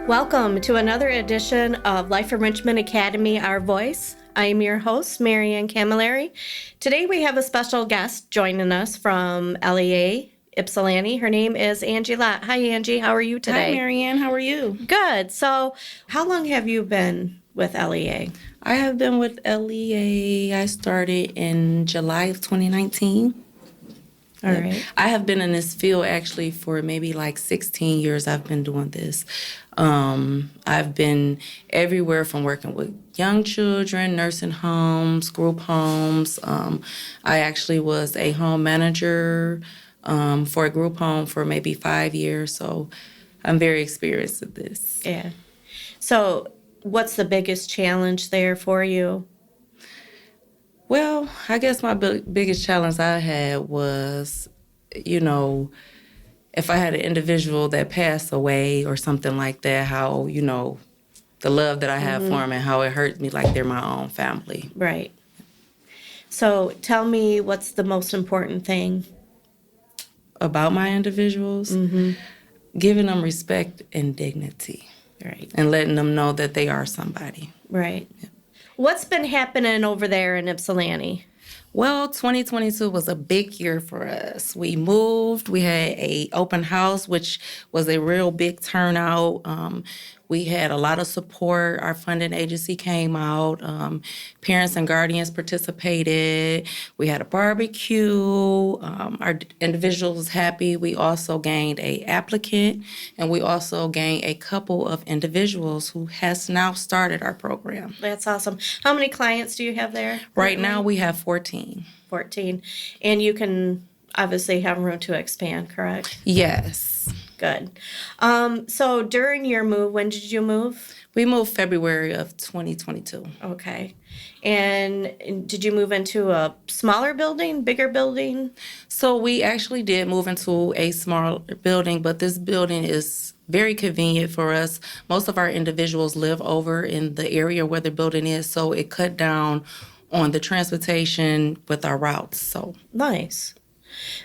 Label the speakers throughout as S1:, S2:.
S1: Welcome to another edition of Life Enrichment Academy, Our Voice. I am your host, Marianne Camilleri. Today we have a special guest joining us from LEA, Ypsilanti. Her name is Angie. Hi, Angie. How are you today?
S2: Hi, Marianne. How are you?
S1: Good. So how long have you been with LEA?
S2: I have been with LEA. I started in July of 2019.
S1: All right.
S2: I have been in this field actually for maybe like 16 years. I've been doing this. I've been everywhere from working with young children, nursing homes, group homes. I actually was a home manager for a group home for maybe 5 years. So I'm very experienced at this.
S1: Yeah. So what's the biggest challenge there for you?
S2: Well, I guess my biggest challenge I had was, if I had an individual that passed away or something like that, how, the love that I have for them and how it hurts me like they're my own family.
S1: Right. So tell me, what's the most important thing
S2: About my individuals, giving them respect and dignity.
S1: Right.
S2: And letting them know that they are somebody.
S1: Right. Yeah. What's been happening over there in Ypsilanti?
S2: Well, 2022 was a big year for us. We moved. We had a open house, which was a real big turnout. We had a lot of support. Our funding agency came out. Parents and guardians participated. We had a barbecue. Our individual was happy. We also gained an applicant, and we also gained a couple of individuals who has now started our program.
S1: That's awesome. How many clients do you have there?
S2: Right now, we have 14.
S1: 14. And you can obviously have room to expand, correct?
S2: Yes.
S1: Good. So during your move, when did you move?
S2: We moved February of 2022.
S1: Okay. And did you move into a smaller building, bigger building?
S2: So we actually did move into a smaller building, but this building is very convenient for us. Most of our individuals live over in the area where the building is, so it cut down on the transportation with our routes. So
S1: nice.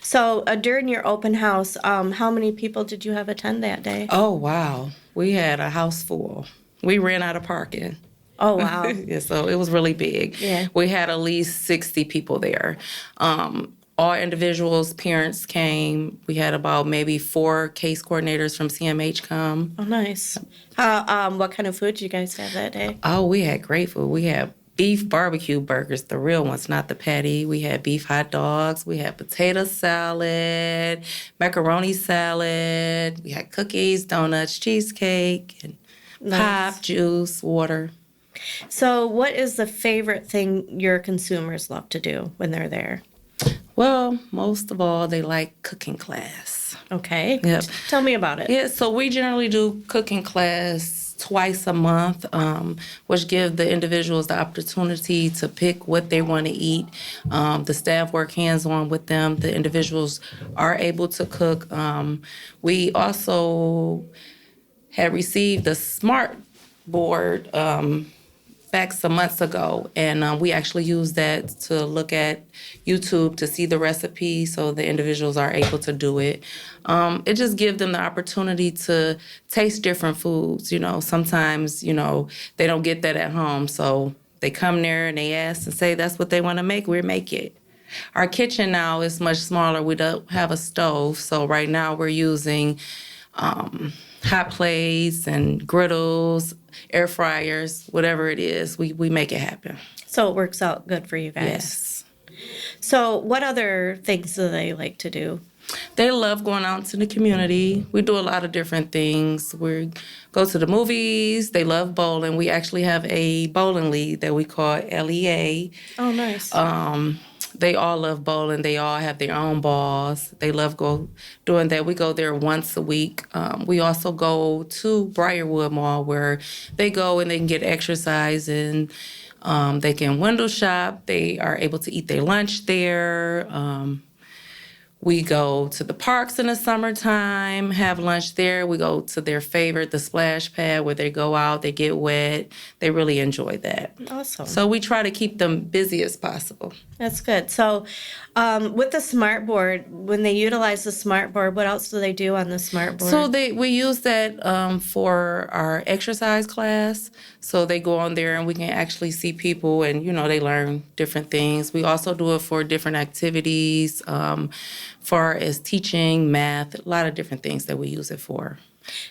S1: So during your open house, how many people did you have attend that day?
S2: Oh, wow. We had a house full. We ran out of parking.
S1: Oh, wow.
S2: Yeah, so it was really big.
S1: Yeah.
S2: We had at least 60 people there. All individuals, parents came. We had about maybe 4 case coordinators from CMH come.
S1: Oh, nice. What kind of food did you guys have that day?
S2: Oh, we had great food. We had beef barbecue burgers, the real ones, not the patty. We had beef hot dogs. We had potato salad, macaroni salad. We had cookies, donuts, cheesecake, and pop, juice, water.
S1: So what is the favorite thing your consumers love to do when they're there?
S2: Well, most of all, they like cooking class.
S1: Okay.
S2: Yep.
S1: Tell me about it.
S2: Yeah, so we generally do cooking class twice a month, which give the individuals the opportunity to pick what they want to eat. The staff work hands-on with them. The individuals are able to cook. We also had received the smart board back some months ago, and we actually use that to look at YouTube to see the recipe so the individuals are able to do it. It just gives them the opportunity to taste different foods. Sometimes, they don't get that at home, so they come there and they ask and say that's what they want to make, we make it. Our kitchen now is much smaller. We don't have a stove, so right now we're using hot plates and griddles, air fryers, whatever it is, we make it happen.
S1: So it works out good for you guys.
S2: Yes.
S1: So what other things do they like to do?
S2: They love going out to the community. We do a lot of different things. We go to the movies. They love bowling. We actually have a bowling league that we call LEA.
S1: Oh, nice.
S2: They all love bowling. They all have their own balls. They love doing that. We go there once a week. We also go to Briarwood Mall where they go and they can get exercise and they can window shop. They are able to eat their lunch there. We go to the parks in the summertime, have lunch there. We go to their favorite, the splash pad, where they go out, they get wet. They really enjoy that.
S1: Awesome.
S2: So we try to keep them busy as possible.
S1: That's good. So, with the smart board, when they utilize the smart board, what else do they do on the smart board?
S2: So we use that for our exercise class. So they go on there and we can actually see people and, they learn different things. We also do it for different activities, far as teaching, math, a lot of different things that we use it for.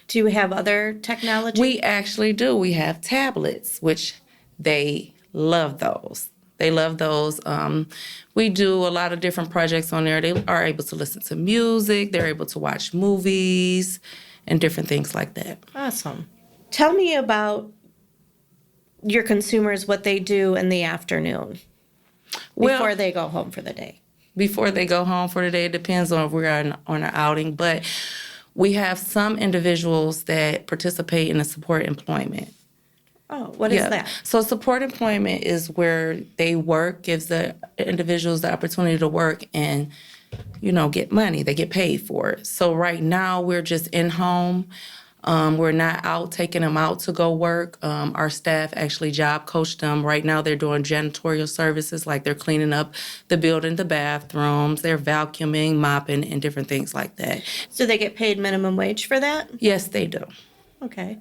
S1: Do you have other technology?
S2: We actually do. We have tablets, which they love those. They love those. We do a lot of different projects on there. They are able to listen to music. They're able to watch movies and different things like that.
S1: Awesome. Tell me about your consumers, what they do in the afternoon before they go home for the day.
S2: Before they go home for the day, it depends on if we're on an outing. But we have some individuals that participate in the support employment.
S1: Oh, what is that?
S2: So support employment is where they work, gives the individuals the opportunity to work and, get money. They get paid for it. So right now we're just in home. We're not out taking them out to go work. Our staff actually job coach them. Right now they're doing janitorial services, like they're cleaning up the building, the bathrooms, they're vacuuming, mopping, and different things like that.
S1: So they get paid minimum wage for that?
S2: Yes, they do.
S1: Okay.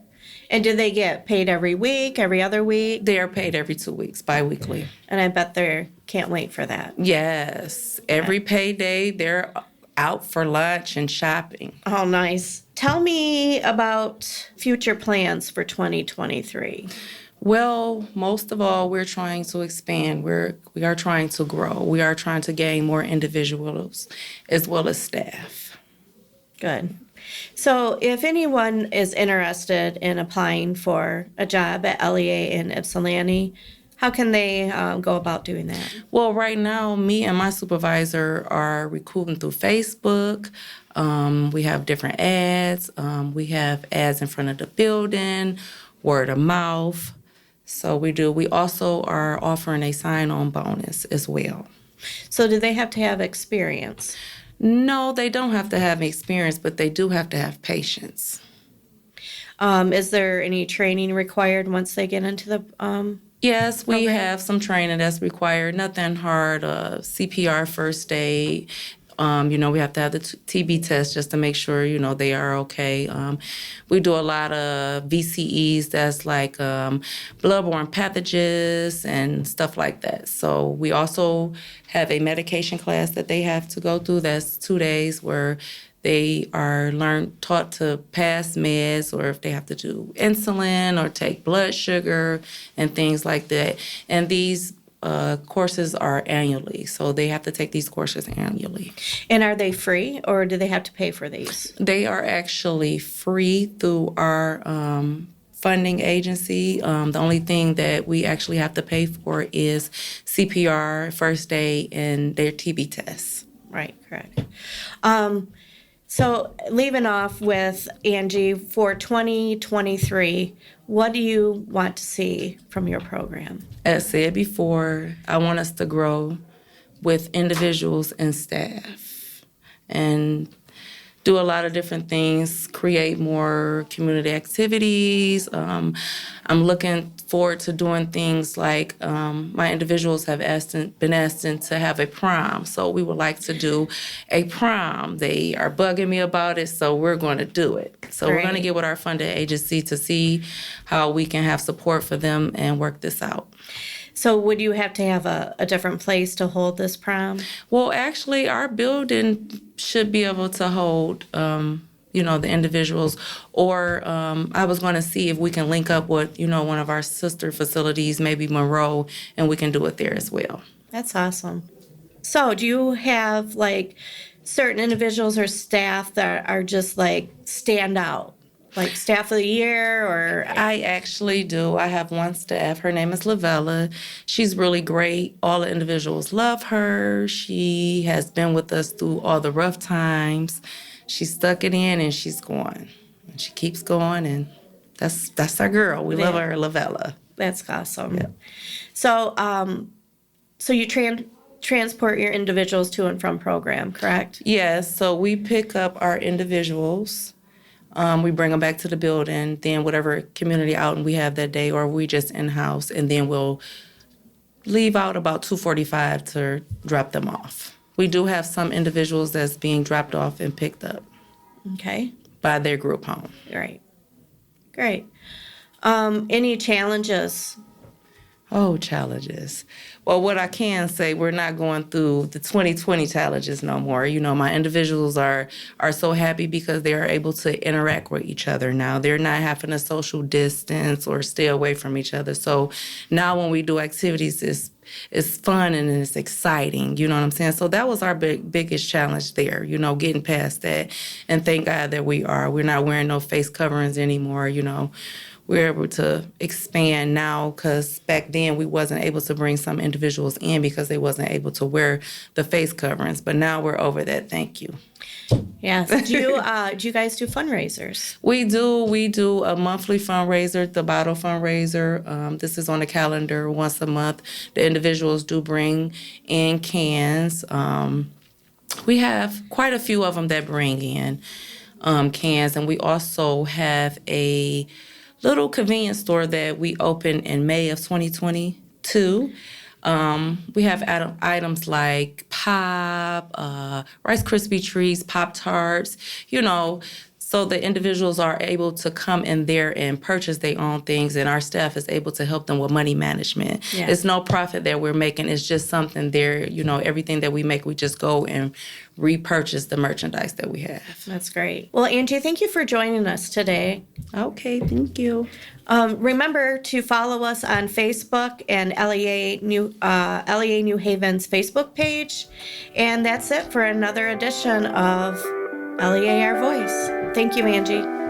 S1: And do they get paid every week, every other week?
S2: They are paid every 2 weeks, biweekly.
S1: And I bet they can't wait for that.
S2: Yes. Every payday, they're out for lunch and shopping.
S1: Oh, nice. Tell me about future plans for 2023.
S2: Well, most of all, we're trying to expand. We are trying to grow. We are trying to gain more individuals as well as staff.
S1: Good. So if anyone is interested in applying for a job at LEA in Ypsilanti, how can they go about doing that?
S2: Well, right now, me and my supervisor are recruiting through Facebook. We have different ads. We have ads in front of the building, word of mouth. So we do. We also are offering a sign-on bonus as well.
S1: So do they have to have experience?
S2: No, they don't have to have experience, but they do have to have patience.
S1: Is there any training required once they get into the
S2: Yes, we
S1: program?
S2: have some training that's required. Nothing hard. CPR, first aid. We have to have the TB test just to make sure, they are okay. We do a lot of VCEs, that's like bloodborne pathogens and stuff like that. So we also have a medication class that they have to go through. That's 2 days where they are taught to pass meds, or if they have to do insulin or take blood sugar and things like that. And these courses are annually, so they have to take these courses annually.
S1: And are they free, or do they have to pay for these?
S2: They are actually free through our funding agency. The only thing that we actually have to pay for is CPR, first aid, and their TB tests.
S1: Right, correct. So leaving off with Angie, for 2023, what do you want to see from your program?
S2: As said before, I want us to grow with individuals and staff and do a lot of different things, create more community activities. I'm looking forward to doing things like my individuals have been asked to have a prom, so we would like to do a prom. They are bugging me about it, so we're going to do it. So we're going to get with our funding agency to see how we can have support for them and work this out.
S1: So would you have to have a different place to hold this prom?
S2: Well, actually, our building should be able to hold, the individuals. Or I was going to see if we can link up with, one of our sister facilities, maybe Monroe, and we can do it there as well.
S1: That's awesome. So do you have, certain individuals or staff that are just, stand out? Like staff of the year, or?
S2: I actually do. I have one staff. Her name is Lavella. She's really great. All the individuals love her. She has been with us through all the rough times. She stuck it in and she's going. And she keeps going, and that's our girl. We love her, Lavella.
S1: That's awesome.
S2: Yeah.
S1: So, so you transport your individuals to and from program, correct?
S2: Yes, so we pick up our individuals. We bring them back to the building, then whatever community outing we have that day, or we just in-house, and then we'll leave out about 2:45 to drop them off. We do have some individuals that's being dropped off and picked up
S1: Okay,
S2: by their group home.
S1: great. Great. Any challenges?
S2: Oh, challenges. Well, what I can say, we're not going through the 2020 challenges no more. You know, my individuals are so happy because they are able to interact with each other now. They're not having to social distance or stay away from each other. So now when we do activities, it's fun and it's exciting. You know what I'm saying? So that was our biggest challenge there, you know, getting past that. And thank God that we're not wearing no face coverings anymore, you know. We're able to expand now because back then we wasn't able to bring some individuals in because they wasn't able to wear the face coverings. But now we're over that. Thank you.
S1: Yes. Do you guys do fundraisers?
S2: We do a monthly fundraiser, the bottle fundraiser. This is on the calendar once a month. The individuals do bring in cans. We have quite a few of them that bring in cans, and we also have a little convenience store that we opened in May of 2022. We have items like pop, Rice Krispie treats, Pop-Tarts, you know, so the individuals are able to come in there and purchase their own things, and our staff is able to help them with money management.
S1: Yeah.
S2: It's no profit that we're making. It's just something there, you know, everything that we make, we just go and repurchase the merchandise that we have.
S1: That's great. Well, Angie, thank you for joining us today.
S2: Okay, thank you.
S1: Remember to follow us on Facebook and LEA New Haven's Facebook page. And that's it for another edition of LEA Our Voice. Thank you, Angie.